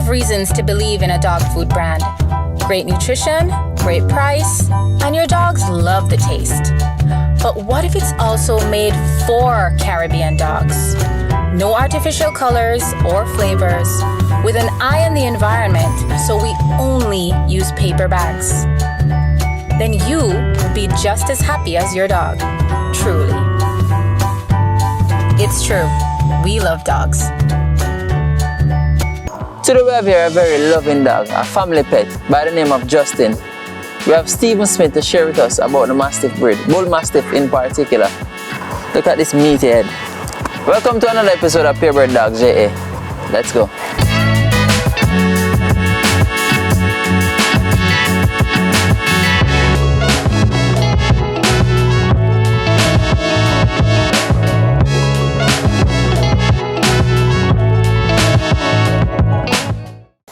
Reasons to believe in a dog food brand. Great nutrition, great price, and your dogs love the taste. But what if it's also made for Caribbean dogs? No artificial colors or flavors, with an eye on the environment, so we only use paper bags. Then you will be just as happy as your dog, truly. It's true, we love dogs. Today we have here a very loving dog, a family pet by the name of Justin. We have Stephen Smith to share with us about the Mastiff breed, Bullmastiff in particular. Look at this meaty head. Welcome to another episode of Purebred Dogs JA. Let's go.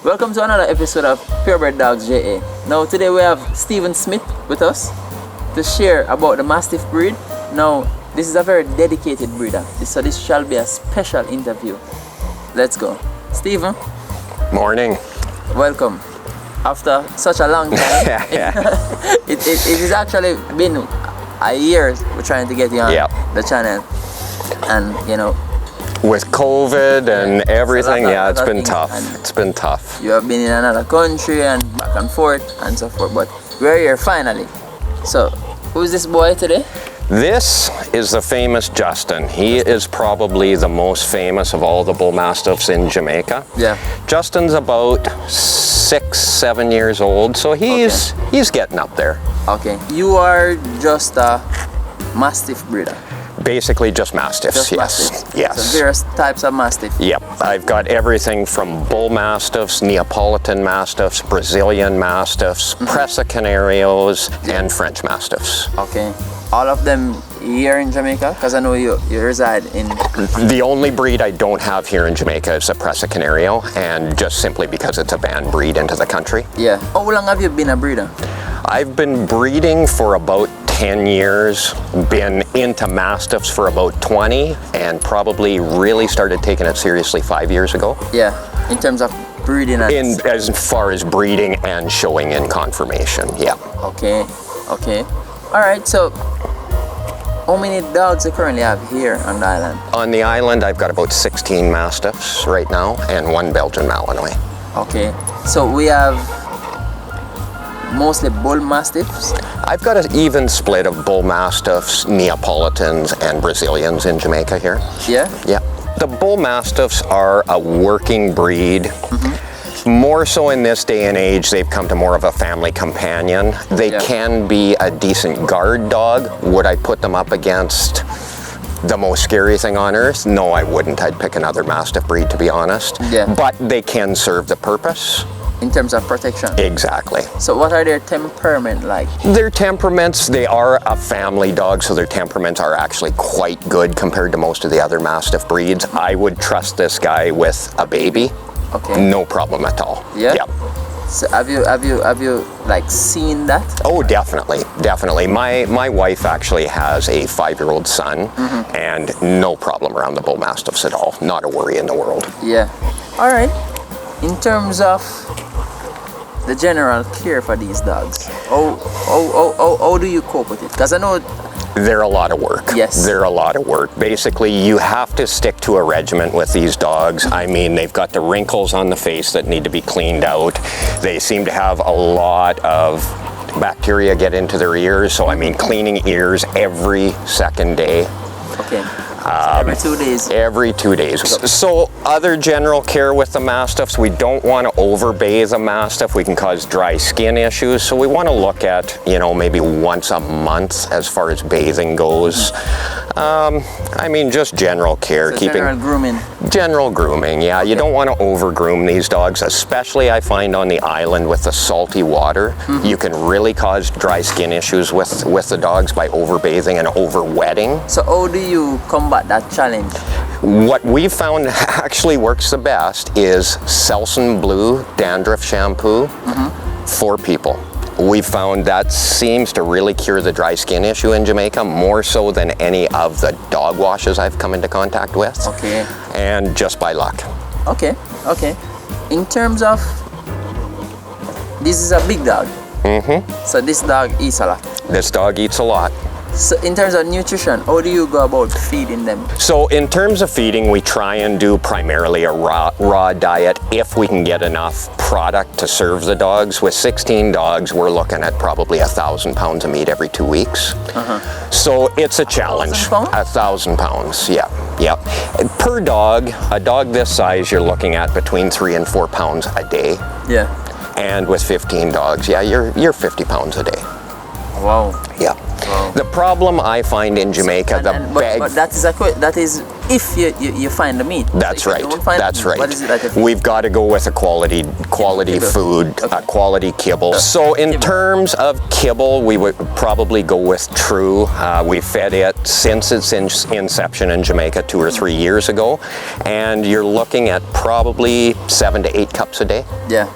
Welcome to another episode of Purebred Dogs JA. Now today we have Stephen Smith with us to share about the Mastiff breed. Now this is a very dedicated breeder, so this shall be a special interview. Let's go. Stephen. Morning. Welcome. After such a long time, it has actually been a year we're trying to get you on the channel, and you know, with COVID and everything, it's been tough. It's been tough. You have been in another country and back and forth and so forth, but we're here finally. So, who's this boy today? This is the famous Justin. He is probably the most famous of all the Bullmastiffs in Jamaica. Yeah. Justin's about 6-7 years old, so he's getting up there. Okay. You are just a Mastiff breeder. Basically just Mastiffs, just yes. Mastiffs. Yes. So various types of Mastiff. Yep. I've got everything from Bull Mastiffs, Neapolitan Mastiffs, Brazilian Mastiffs, Presa Canarios, and French Mastiffs. Okay. All of them here in Jamaica? Because I know you reside in... The only breed I don't have here in Jamaica is the Presa Canario, and just simply because it's a banned breed into the country. Yeah. How long have you been a breeder? I've been breeding for about 10 years, been into Mastiffs for about 20, and probably really started taking it seriously 5 years ago. Yeah, in terms of breeding and... As far as breeding and showing in conformation, yeah. Okay, okay. All right, so how many dogs you currently have here on the island? On the island, I've got about 16 Mastiffs right now, and 1 Belgian Malinois. Okay, so we have mostly Bull Mastiffs? I've got an even split of Bull Mastiffs, Neapolitans, and Brazilians in Jamaica here. Yeah? Yeah. The Bull Mastiffs are a working breed. More so in this day and age, they've come to more of a family companion. They can be a decent guard dog. Would I put them up against the most scary thing on earth? No, I wouldn't. I'd pick another Mastiff breed, to be honest. Yeah. But they can serve the purpose. In terms of protection? Exactly. So what are their temperament like? Their temperaments, they are a family dog, so their temperaments are actually quite good compared to most of the other Mastiff breeds. I would trust this guy with a baby. Okay. No problem at all. Yeah? Yep. So have you like seen that? Oh, definitely, definitely. My wife actually has a 5-year-old son, and no problem around the Bull Mastiffs at all. Not a worry in the world. Yeah. All right. In terms of the general care for these dogs, how do you cope with it? Because I know they're a lot of work. Yes. They're a lot of work. Basically, you have to stick to a regimen with these dogs. I mean, they've got the wrinkles on the face that need to be cleaned out. They seem to have a lot of bacteria get into their ears, so I mean cleaning ears every second day. Okay. Every 2 days. Every 2 days. So other general care with the Mastiffs, we don't want to overbathe a Mastiff. We can cause dry skin issues. So we want to look at, you know, maybe once a month as far as bathing goes. I mean, just general care. So general grooming. General grooming, yeah. You don't want to over groom these dogs, especially I find on the island with the salty water. You can really cause dry skin issues with the dogs by overbathing and over wetting. So how do you combat that challenge? What we've found actually works the best is Selsun Blue dandruff shampoo for people. We've found that seems to really cure the dry skin issue in Jamaica more so than any of the dog washes I've come into contact with. Okay. And just by luck. Okay, okay. In terms of, this is a big dog. So this dog eats a lot. This dog eats a lot. So in terms of nutrition, how do you go about feeding them? So in terms of feeding, we try and do primarily a raw diet if we can get enough product to serve the dogs. With 16 dogs, we're looking at probably 1,000 pounds of meat every 2 weeks. So it's a challenge. 1,000 pounds, yeah. Per dog, a dog this size, you're looking at between 3 and 4 pounds a day. Yeah. And with 15 dogs, yeah, you're 50 pounds a day. Wow. Yeah. Wow. The problem I find in Jamaica, but that is if you find the meat. That's so right. That's right. What is it that you We've got to go with a quality food, quality kibble. So in terms of kibble, we would probably go with True. We fed it since its inception in Jamaica 2 or 3 years ago, and you're looking at probably 7 to 8 cups a day. Yeah.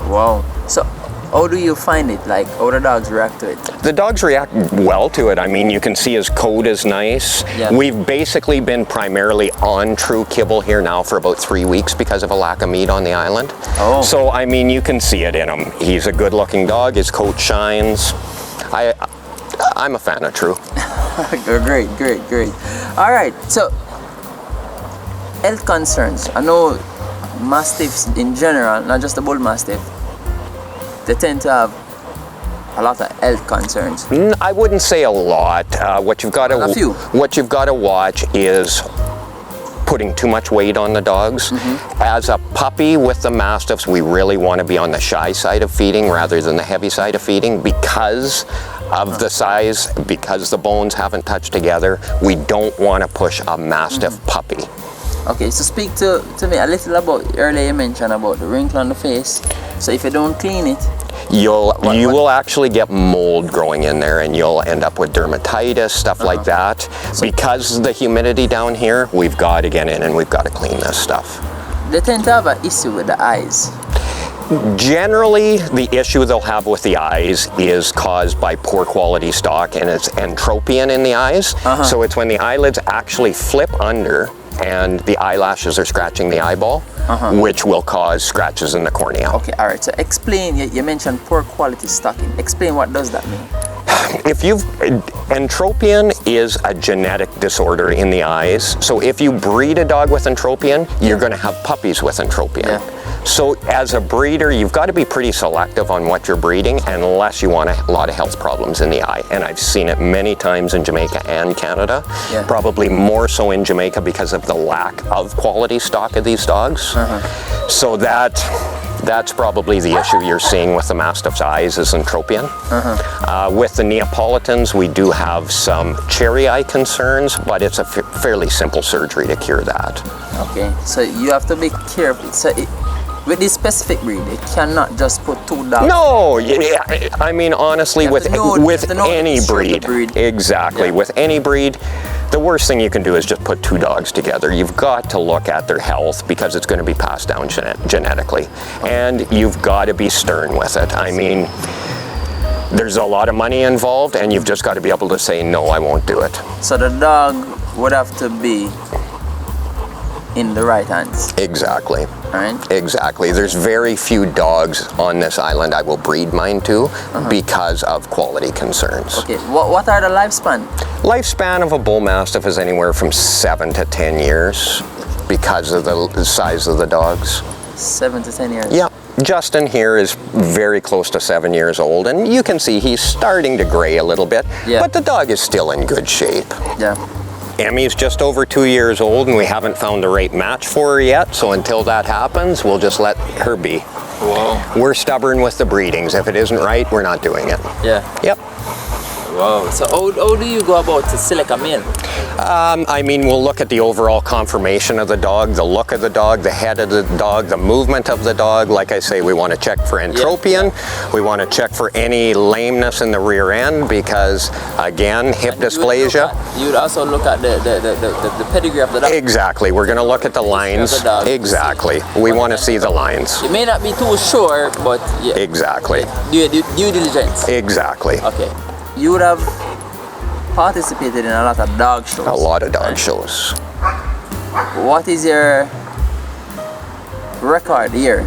Wow. So how do you find it? Like, how the dogs react to it? The dogs react well to it. I mean, you can see his coat is nice. Yeah. We've basically been primarily on True kibble here now for about 3 weeks because of a lack of meat on the island. Oh. So, I mean, you can see it in him. He's a good-looking dog. His coat shines. I'm a fan of True. Great. All right, so health concerns. I know Mastiffs in general, not just the Bullmastiff, they tend to have a lot of health concerns. I wouldn't say a lot. What you've got to watch is putting too much weight on the dogs. As a puppy with the Mastiffs, we really want to be on the shy side of feeding rather than the heavy side of feeding because of the size, because the bones haven't touched together. We don't want to push a Mastiff puppy. Okay, so speak to me a little about, earlier you mentioned about the wrinkle on the face. So if you don't clean it, you will actually get mold growing in there and you'll end up with dermatitis, stuff like that. So because of the humidity down here, we've got to get in and we've got to clean this stuff. They tend to have an issue with the eyes. Generally, the issue they'll have with the eyes is caused by poor quality stock, and it's entropion in the eyes. So it's when the eyelids actually flip under and the eyelashes are scratching the eyeball, which will cause scratches in the cornea. Okay, all right. So explain, you mentioned poor quality stocking. Explain what does that mean? Entropion is a genetic disorder in the eyes. So if you breed a dog with entropion, you're going to have puppies with entropion. Yeah. So as a breeder, you've got to be pretty selective on what you're breeding unless you want a lot of health problems in the eye. And I've seen it many times in Jamaica and Canada, probably more so in Jamaica because of the lack of quality stock of these dogs. So that's probably the issue you're seeing with the Mastiff's eyes is entropion. With the Neapolitans, we do have some cherry eye concerns, but it's a fairly simple surgery to cure that. Okay, so you have to be careful. So with this specific breed, it cannot just put 2 dogs. No, I mean honestly, with any breed, exactly, with any breed, the worst thing you can do is just put 2 dogs together. You've got to look at their health because it's going to be passed down genetically, and you've got to be stern with it. I mean, there's a lot of money involved, and you've just got to be able to say no, I won't do it. So the dog would have to be in the right hands. Exactly. Right. Exactly. There's very few dogs on this island I will breed mine to because of quality concerns. Okay. What are the lifespan? Lifespan of a Bullmastiff is anywhere from 7 to 10 years because of the size of the dogs. 7 to 10 years. Yeah. Justin here is very close to 7 years old, and you can see he's starting to gray a little bit, but the dog is still in good shape. Yeah. Emmy's just over 2 years old and we haven't found the right match for her yet. So until that happens, we'll just let her be. Wow. We're stubborn with the breedings. If it isn't right, we're not doing it. Yeah. Yep. Wow. So how do you go about to select a male? I mean, we'll look at the overall conformation of the dog, the look of the dog, the head of the dog, the movement of the dog. Like I say, we want to check for entropion. Yeah. We want to check for any lameness in the rear end because, again, hip dysplasia. You would also look at the pedigree of the dog. Exactly. We're going to look at the lines. Exactly. We want to see the lines. You may not be too sure, but yeah. Exactly. Due diligence. Exactly. Okay. You would have participated in a lot of dog shows. A lot of dog shows. What is your record here?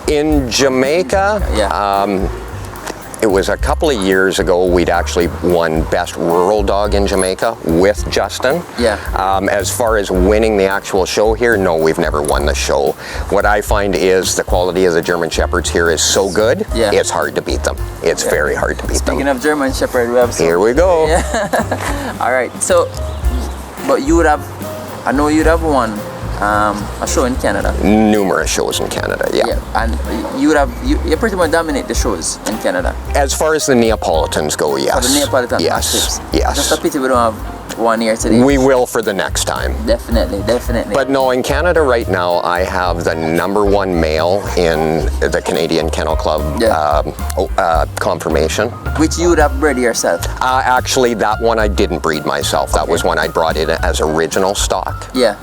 In Jamaica, Yeah. It was a couple of years ago we'd actually won Best Rural Dog in Jamaica with Justin. Yeah. As far as winning the actual show here, no, we've never won the show. What I find is the quality of the German Shepherds here is so good, Yeah. it's hard to beat them. It's very hard to beat them. Speaking of German Shepherd, we have some. Here we go. Yeah. All right. So, but you would have, I know you'd have won a show in Canada. Numerous shows in Canada, yeah. Yeah, and you would have, you pretty much dominate the shows in Canada. As far as the Neapolitans go, yes. For the Neapolitan yes, Mastiffs. yes. Just a pity we don't have one here today. We will for the next time. Definitely, definitely. But no, in Canada right now, I have the #1 male in the Canadian Kennel Club conformation. Which you would have bred yourself? Actually, that one I didn't breed myself. That was one I brought in as original stock. Yeah.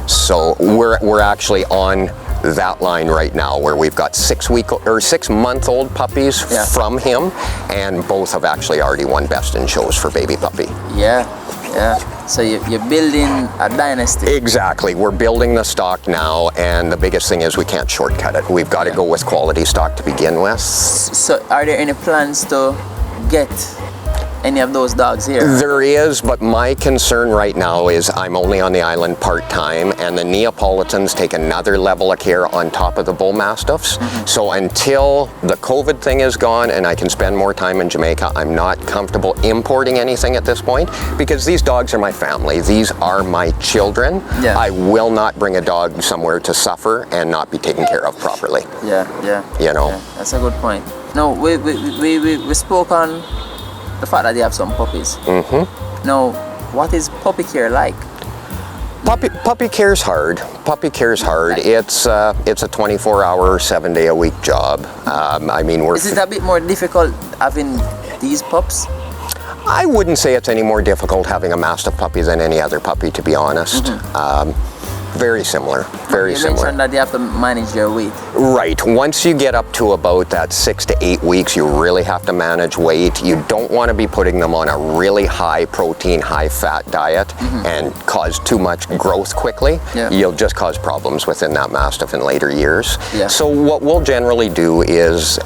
So we're actually on that line right now where we've got 6-month-old puppies Yeah. from him, and both have actually already won best in shows for baby puppy. Yeah, yeah. So you're building a dynasty. Exactly. We're building the stock now, and the biggest thing is we can't shortcut it. We've got to go with quality stock to begin with. So are there any plans to get any of those dogs here? There is, but my concern right now is I'm only on the island part-time, and the Neapolitans take another level of care on top of the Bullmastiffs. So until the COVID thing is gone and I can spend more time in Jamaica, I'm not comfortable importing anything at this point because these dogs are my family. These are my children. Yeah. I will not bring a dog somewhere to suffer and not be taken care of properly. Yeah, yeah. You know. Yeah, that's a good point. No, we spoke on the fact that they have some puppies. Now, what is puppy care like? Puppy care's hard. Puppy care's hard. It's a 24-hour, 7-day-a-week job. I mean, Is it a bit more difficult having these pups? I wouldn't say it's any more difficult having a Mastiff puppy than any other puppy, to be honest. Very similar. Very You similar. mentioned that they have to manage their weight. Right. Once you get up to about that 6 to 8 weeks, you really have to manage weight. You don't want to be putting them on a really high protein, high fat diet and cause too much growth quickly. Yeah. You'll just cause problems within that Mastiff in later years. Yeah. So what we'll generally do is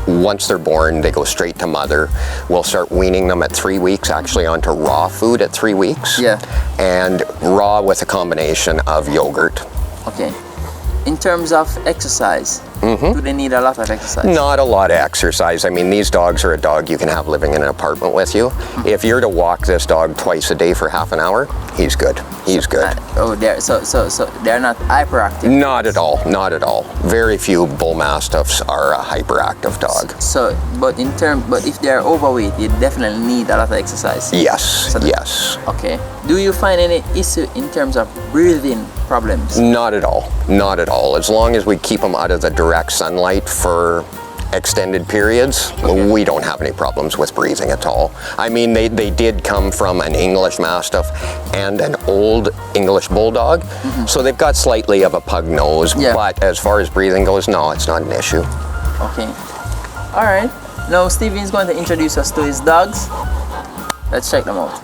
once they're born, they go straight to mother. We'll start weaning them at 3 weeks, actually onto raw food at 3 weeks. Yeah. And raw with a combination of yogurt. Okay. In terms of exercise, do they need a lot of exercise? Not a lot of exercise. I mean, these dogs are a dog you can have living in an apartment with you. If you're to walk this dog twice a day for half an hour, he's good. He's good. So they're not hyperactive? Not at all. Not at all. Very few Bull Mastiffs are a hyperactive dog. But if they're overweight, you definitely need a lot of exercise. Yes. Yes. Okay. Do you find any issue in terms of breathing problems? Not at all. Not at all. As long as we keep them out of the direct sunlight for extended periods, we don't have any problems with breathing at all. I mean, they did come from an English Mastiff and an old English Bulldog, so they've got slightly of a pug nose, but as far as breathing goes, no, it's not an issue. Okay. All right. Now Steven's going to introduce us to his dogs. Let's check them out.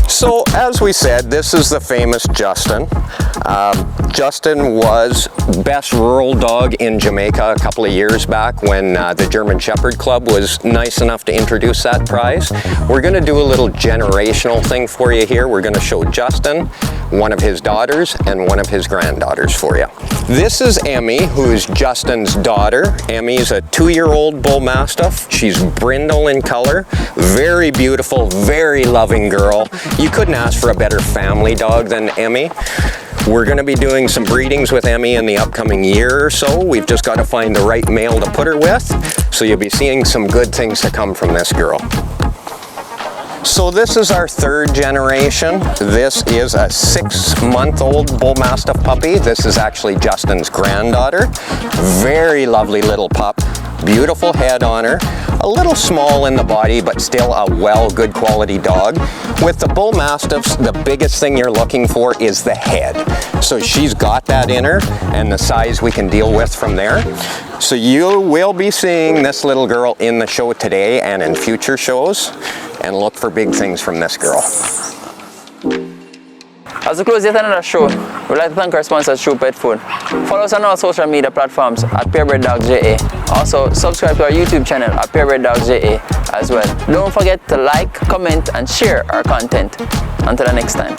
So, as we said, this is the famous Justin. Justin was best rural dog in Jamaica a couple of years back when the German Shepherd Club was nice enough to introduce that prize. We're going to do a little generational thing for you here. We're going to show Justin, one of his daughters and one of his granddaughters for you. This is Emmy, who is Justin's daughter. Emmy's a 2-year-old bull mastiff. She's brindle in color, very beautiful, very loving girl. You couldn't ask for a better family dog than Emmy. We're going to be doing some breedings with Emmy in the upcoming year or so. We've just got to find the right male to put her with. So you'll be seeing some good things to come from this girl. So this is our 3rd generation. This is a 6-month-old bull mastiff puppy. This is actually Justin's granddaughter. Very lovely little pup. Beautiful head on her. A little small in the body, but still a good quality dog. With the bull mastiffs, the biggest thing you're looking for is the head. So she's got that in her, and the size we can deal with from there. So you will be seeing this little girl in the show today and in future shows, and look for big things from this girl. As we close yet another show, we'd like to thank our sponsors, True Pet Food. Follow us on all social media platforms at Purebred Dogs JA. Also, subscribe to our YouTube channel at Purebred Dogs JA as well. Don't forget to like, comment, and share our content. Until the next time.